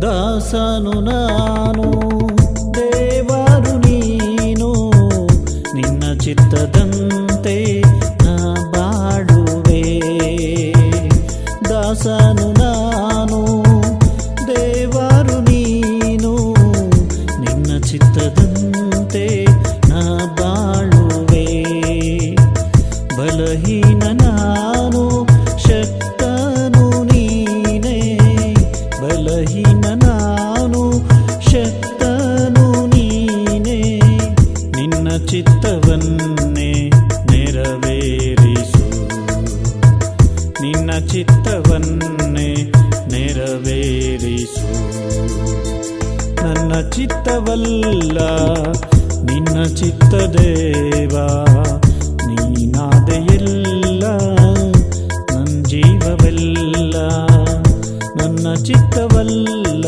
ದಾಸನು ನಾನು ದೇವರು ನೀನು, ನಿನ್ನ ಚಿತ್ತದಂತೆ ನಾ ಬಾಳುವೆ. ದಾಸನು ನಾನು ದೇವರು ನೀನು, ನಿನ್ನ ಚಿತ್ತದಂತೆ ನಾ ಬಾಳುವೆ. ಬಲಹೀನ ನಾನು ಶಕ್ತನು ನೀನೇ, ಬಲಹೀನ ನಾನು ಶಕ್ತನು ನೀನೇ. ನಿನ್ನ ಚಿತ್ತವನ್ನೇ ನೆರವೇರಿಸು, ನಿನ್ನ ಚಿತ್ತವನ್ನೇ ನೆರವೇರಿಸು. ನನ್ನ ಚಿತ್ತವಲ್ಲ ನಿನ್ನ ಚಿತ್ತ ದೇವಾ, ನೀನಾದೆಯೆಲ್ಲ ನನ್ನ ಜೀವವೆಲ್ಲ. ನನ್ನ ಚಿತ್ತವಲ್ಲ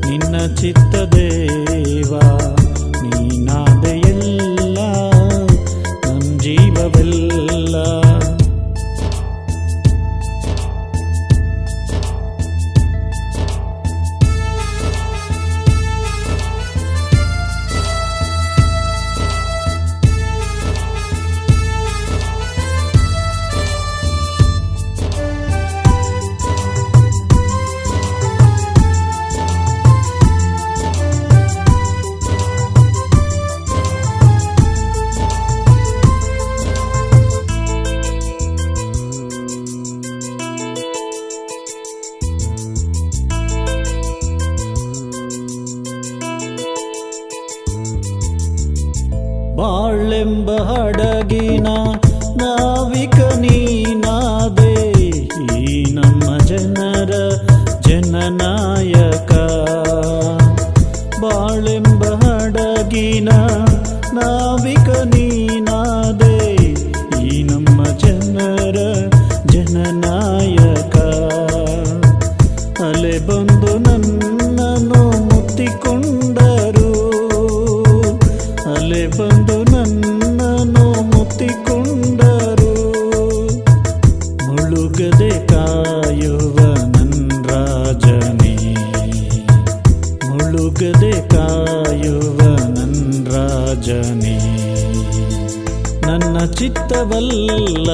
ನಿನ್ನ ಚಿತ್ತ ದೇವಾ, ನೀನಾದೆಯೆಲ್ಲ ನನ್ನ ಜೀವವೆಲ್ಲ. ಬಾಳೆಂಬ ಹಡಗಿನ ನಾವಿಕ ನೀನಾದೆ, ಈ ನಮ್ಮ ಜನರ ಜನನಾಯಕ. ಬಾಳೆಂಬ ಹಡಗಿನ ನಾವಿಕ ನೀನಾದೆ, ಈ ನಮ್ಮ ಜನರ ಜನನಾಯಕ. ಅಲೆ ಬಂದು ನನ್ನನ್ನು ಮುತ್ತಿಕೊಂಡರು, ಅಲೆ ಬಂದು ನನ್ನನ್ನು ಮುತ್ತಿಕೊಂಡರು. ಮುಳುಗದೆ ಕಾಯುವ ನನ್ನ ರಾಜನೇ, ಮುಳುಗದೆ ಕಾಯುವ ನನ್ನ ರಾಜನೇ. ನನ್ನ ಚಿತ್ತವಲ್ಲ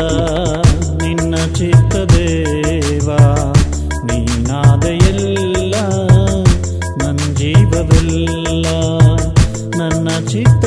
ನಿನ್ನ ಚಿತ್ತ ದೇವಾ, ನೀನಾದೆಯೆಲ್ಲ ನನ್ನ ಜೀವವೆಲ್ಲ. ನನ್ನ ಚಿತ್ತ